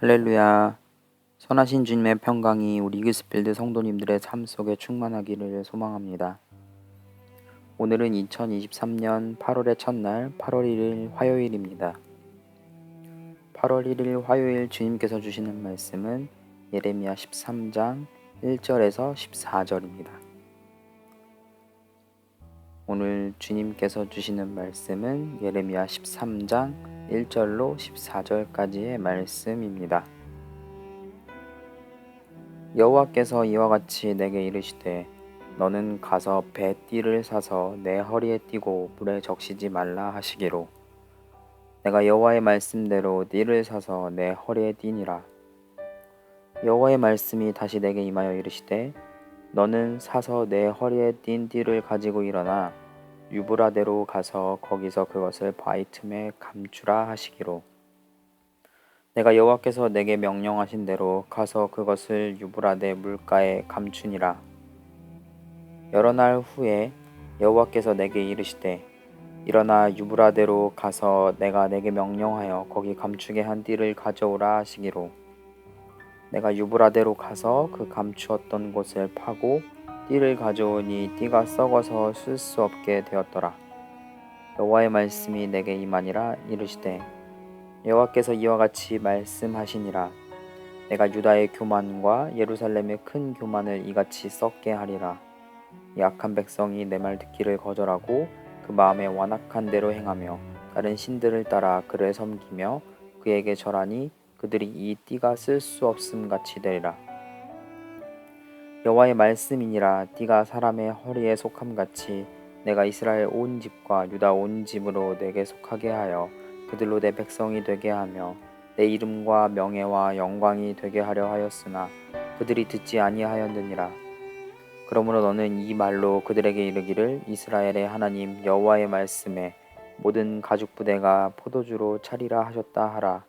할렐루야. 선하신 주님의 평강이 우리 이글스필드 성도님들의 삶 속에 충만하기를 소망합니다. 오늘은 2023년 8월의 첫날 8월 1일 화요일입니다. 8월 1일 화요일 주님께서 주시는 말씀은 예레미야 13장 1절에서 14절입니다. 오늘 주님께서 주시는 말씀은 예레미야 13장 1절로 14절까지의 말씀입니다. 여호와께서 이와 같이 내게 이르시되 너는 가서 배 띠를 사서 내 허리에 띠고 물에 적시지 말라 하시기로 내가 여호와의 말씀대로 띠를 사서 내 허리에 띠니라. 여호와의 말씀이 다시 내게 임하여 이르시되 너는 사서 내 허리에 띈 띠를 가지고 일어나 유브라데로 가서 거기서 그것을 바위 틈에 감추라 하시기로 내가 여호와께서 내게 명령하신 대로 가서 그것을 유브라데 물가에 감추니라. 여러 날 후에 여호와께서 내게 이르시되 일어나 유브라데로 가서 내가 내게 명령하여 거기 감추게 한 띠를 가져오라 하시기로 내가 유브라데로 가서 그 감추었던 곳을 파고 띠를 가져오니 띠가 썩어서 쓸 수 없게 되었더라. 여호와의 말씀이 내게 임하니라. 이르시되 여호와께서 이와 같이 말씀하시니라. 내가 유다의 교만과 예루살렘의 큰 교만을 이같이 썩게 하리라. 약한 백성이 내 말 듣기를 거절하고 그 마음에 완악한 대로 행하며 다른 신들을 따라 그를 섬기며 그에게 절하니 그들이 이 띠가 쓸 수 없음 같이 되리라. 여호와의 말씀이니라. 띠가 사람의 허리에 속함 같이 내가 이스라엘 온 집과 유다 온 집으로 내게 속하게 하여 그들로 내 백성이 되게 하며 내 이름과 명예와 영광이 되게 하려 하였으나 그들이 듣지 아니하였느니라. 그러므로 너는 이 말로 그들에게 이르기를 이스라엘의 하나님 여호와의 말씀에 모든 가죽 부대가 포도주로 차리라 하셨다 하라.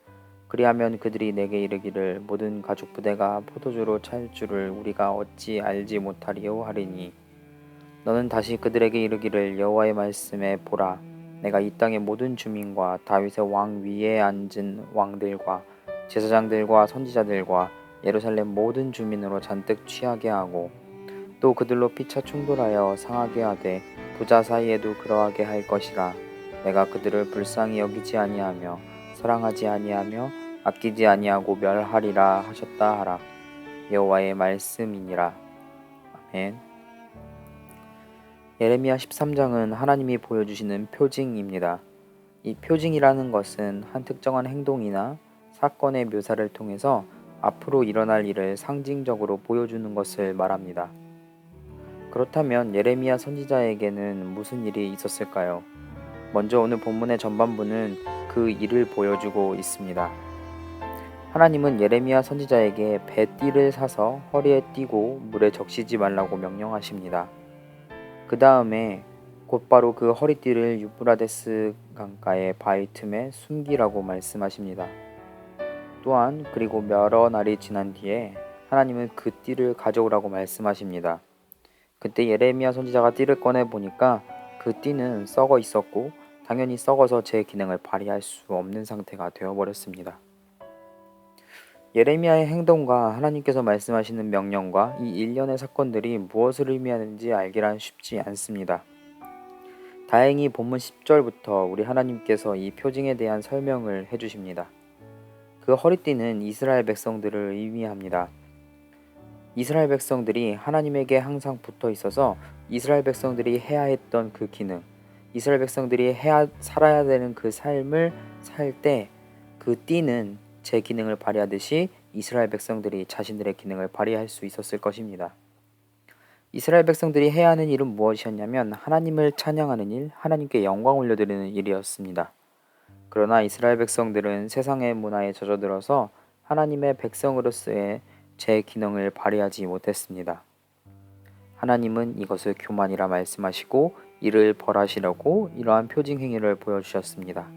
그리하면 그들이 내게 이르기를 모든 가죽 부대가 포도주로 찰 줄을 우리가 어찌 알지 못하리요 하리니 너는 다시 그들에게 이르기를 여호와의 말씀에 보라. 내가 이 땅의 모든 주민과 다윗의 왕 위에 앉은 왕들과 제사장들과 선지자들과 예루살렘 모든 주민으로 잔뜩 취하게 하고 또 그들로 피차 충돌하여 상하게 하되 부자 사이에도 그러하게 할 것이라. 내가 그들을 불쌍히 여기지 아니하며 사랑하지 아니하며 아끼지 아니하고 멸하리라 하셨다 하라. 여호와의 말씀이니라. 아멘. 예레미야 13장은 하나님이 보여주시는 표징입니다. 이 표징이라는 것은 한 특정한 행동이나 사건의 묘사를 통해서 앞으로 일어날 일을 상징적으로 보여주는 것을 말합니다. 그렇다면 예레미야 선지자에게는 무슨 일이 있었을까요? 먼저 오늘 본문의 전반부는 그 일을 보여주고 있습니다. 하나님은 예레미야 선지자에게 배띠를 사서 허리에 띠고 물에 적시지 말라고 명령하십니다. 그 다음에 곧바로 그 허리띠를 유브라데스 강가의 바위 틈에 숨기라고 말씀하십니다. 또한 그리고 여러 날이 지난 뒤에 하나님은 그 띠를 가져오라고 말씀하십니다. 그때 예레미야 선지자가 띠를 꺼내 보니까 그 띠는 썩어 있었고 당연히 썩어서 제 기능을 발휘할 수 없는 상태가 되어버렸습니다. 예레미야의 행동과 하나님께서 말씀하시는 명령과 이 일련의 사건들이 무엇을 의미하는지 알기란 쉽지 않습니다. 다행히 본문 10절부터 우리 하나님께서 이 표징에 대한 설명을 해주십니다. 그 허리띠는 이스라엘 백성들을 의미합니다. 이스라엘 백성들이 하나님에게 항상 붙어 있어서 이스라엘 백성들이 해야 했던 그 기능, 이스라엘 백성들이 살아야 되는 그 삶을 살 때 그 띠는 제 기능을 발휘하듯이 이스라엘 백성들이 자신들의 기능을 발휘할 수 있었을 것입니다. 이스라엘 백성들이 해야 하는 일은 무엇이었냐면 하나님을 찬양하는 일, 하나님께 영광 올려드리는 일이었습니다. 그러나 이스라엘 백성들은 세상의 문화에 젖어들어서 하나님의 백성으로서의 제 기능을 발휘하지 못했습니다. 하나님은 이것을 교만이라 말씀하시고 이를 벌하시려고 이러한 표징 행위를 보여주셨습니다.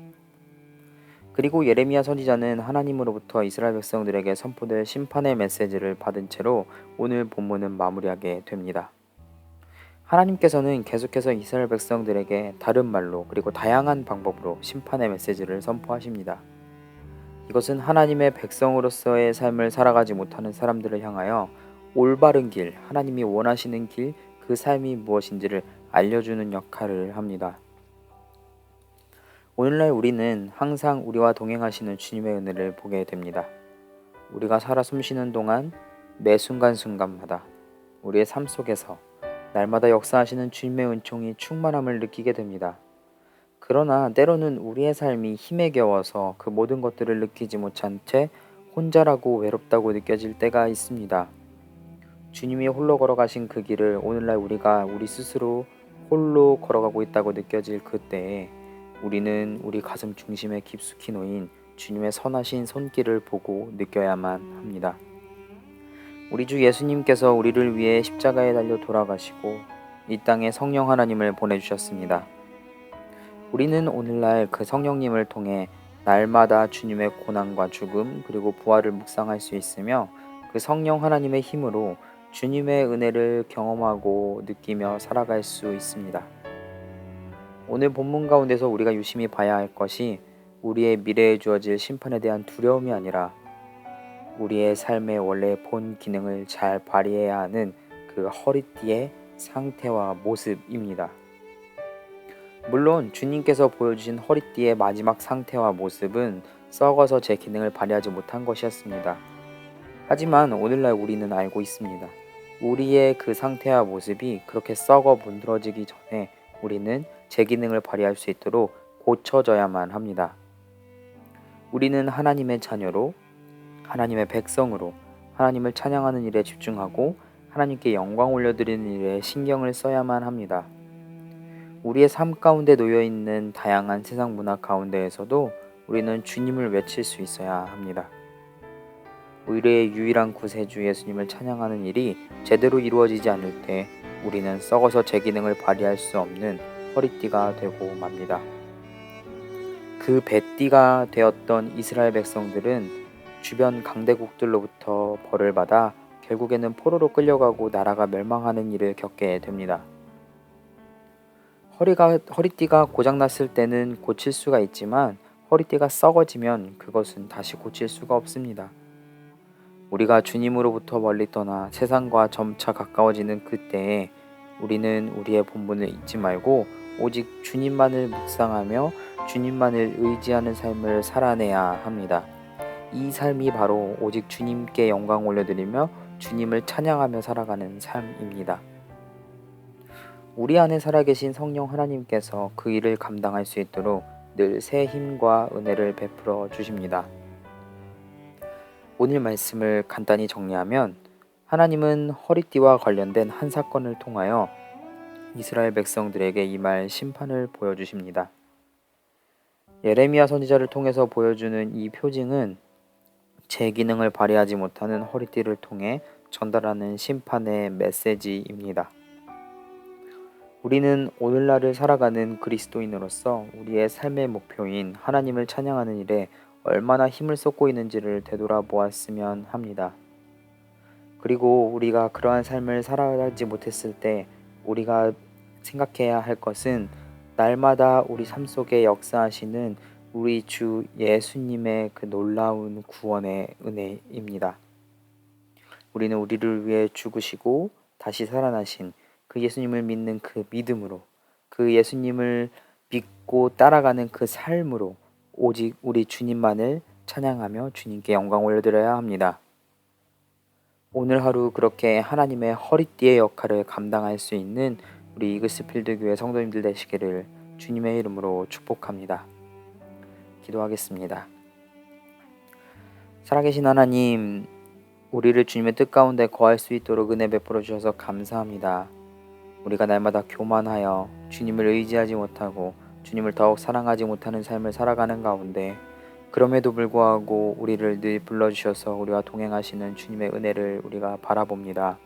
그리고 예레미야 선지자는 하나님으로부터 이스라엘 백성들에게 선포될 심판의 메시지를 받은 채로 오늘 본문은 마무리하게 됩니다. 하나님께서는 계속해서 이스라엘 백성들에게 다른 말로 그리고 다양한 방법으로 심판의 메시지를 선포하십니다. 이것은 하나님의 백성으로서의 삶을 살아가지 못하는 사람들을 향하여 올바른 길, 하나님이 원하시는 길, 그 삶이 무엇인지를 알려주는 역할을 합니다. 오늘날 우리는 항상 우리와 동행하시는 주님의 은혜를 보게 됩니다. 우리가 살아 숨쉬는 동안 매 순간순간마다 우리의 삶 속에서 날마다 역사하시는 주님의 은총이 충만함을 느끼게 됩니다. 그러나 때로는 우리의 삶이 힘에 겨워서 그 모든 것들을 느끼지 못한 채 혼자라고 외롭다고 느껴질 때가 있습니다. 주님이 홀로 걸어가신 그 길을 오늘날 우리가 우리 스스로 홀로 걸어가고 있다고 느껴질 그때에 우리는 우리 가슴 중심에 깊숙이 놓인 주님의 선하신 손길을 보고 느껴야만 합니다. 우리 주 예수님께서 우리를 위해 십자가에 달려 돌아가시고 이 땅에 성령 하나님을 보내주셨습니다. 우리는 오늘날 그 성령님을 통해 날마다 주님의 고난과 죽음 그리고 부활을 묵상할 수 있으며 그 성령 하나님의 힘으로 주님의 은혜를 경험하고 느끼며 살아갈 수 있습니다. 오늘 본문 가운데서 우리가 유심히 봐야 할 것이 우리의 미래에 주어질 심판에 대한 두려움이 아니라 우리의 삶의 원래 본 기능을 잘 발휘해야 하는 그 허리띠의 상태와 모습입니다. 물론 주님께서 보여주신 허리띠의 마지막 상태와 모습은 썩어서 제 기능을 발휘하지 못한 것이었습니다. 하지만 오늘날 우리는 알고 있습니다. 우리의 그 상태와 모습이 그렇게 썩어 문드러지기 전에 우리는 제 기능을 발휘할 수 있도록 고쳐져야만 합니다. 우리는 하나님의 자녀로, 하나님의 백성으로 하나님을 찬양하는 일에 집중하고 하나님께 영광 올려드리는 일에 신경을 써야만 합니다. 우리의 삶 가운데 놓여있는 다양한 세상 문화 가운데에서도 우리는 주님을 외칠 수 있어야 합니다. 우리의 유일한 구세주 예수님을 찬양하는 일이 제대로 이루어지지 않을 때 우리는 썩어서 제 기능을 발휘할 수 없는 허리띠가 되고 맙니다. 그 뱃띠가 되었던 이스라엘 백성들은 주변 강대국들로부터 벌을 받아 결국에는 포로로 끌려가고 나라가 멸망하는 일을 겪게 됩니다. 허리띠가 고장났을 때는 고칠 수가 있지만 허리띠가 썩어지면 그것은 다시 고칠 수가 없습니다. 우리가 주님으로부터 멀리 떠나 세상과 점차 가까워지는 그때에 우리는 우리의 본분을 잊지 말고 오직 주님만을 묵상하며 주님만을 의지하는 삶을 살아내야 합니다. 이 삶이 바로 오직 주님께 영광 올려드리며 주님을 찬양하며 살아가는 삶입니다. 우리 안에 살아계신 성령 하나님께서 그 일을 감당할 수 있도록 늘 새 힘과 은혜를 베풀어 주십니다. 오늘 말씀을 간단히 정리하면 하나님은 허리띠와 관련된 한 사건을 통하여 이스라엘 백성들에게 임할 심판을 보여주십니다. 예레미야 선지자를 통해서 보여주는 이 표징은 제 기능을 발휘하지 못하는 허리띠를 통해 전달하는 심판의 메시지입니다. 우리는 오늘날을 살아가는 그리스도인으로서 우리의 삶의 목표인 하나님을 찬양하는 일에 얼마나 힘을 쏟고 있는지를 되돌아보았으면 합니다. 그리고 우리가 그러한 삶을 살아가지 못했을 때 우리가 생각해야 할 것은 날마다 우리 삶 속에 역사하시는 우리 주 예수님의 그 놀라운 구원의 은혜입니다. 우리는 우리를 위해 죽으시고 다시 살아나신 그 예수님을 믿는 그 믿음으로 그 예수님을 믿고 따라가는 그 삶으로 오직 우리 주님만을 찬양하며 주님께 영광 올려드려야 합니다. 오늘 하루 그렇게 하나님의 허리띠의 역할을 감당할 수 있는 우리 이글스필드 교회 성도님들 되시기를 주님의 이름으로 축복합니다. 기도하겠습니다. 살아계신 하나님, 우리를 주님의 뜻 가운데 거할 수 있도록 은혜 베풀어 주셔서 감사합니다. 우리가 날마다 교만하여 주님을 의지하지 못하고 주님을 더욱 사랑하지 못하는 삶을 살아가는 가운데 그럼에도 불구하고 우리를 늘 불러주셔서 우리와 동행하시는 주님의 은혜를 우리가 바라봅니다.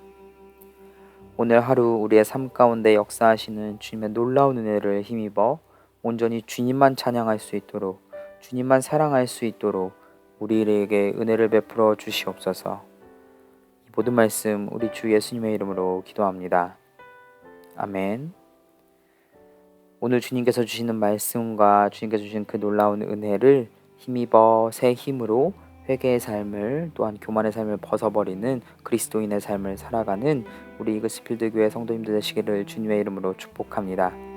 오늘 하루 우리의 삶 가운데 역사하시는 주님의 놀라운 은혜를 힘입어 온전히 주님만 찬양할 수 있도록 주님만 사랑할 수 있도록 우리에게 은혜를 베풀어 주시옵소서. 이 모든 말씀 우리 주 예수님의 이름으로 기도합니다. 아멘. 오늘 주님께서 주시는 말씀과 주님께서 주신 그 놀라운 은혜를 힘입어 새 힘으로 회개의 삶을 또한 교만의 삶을 벗어버리는 그리스도인의 삶을 살아가는 우리 이그스필드 교회 성도님들 되시기를 주님의 이름으로 축복합니다.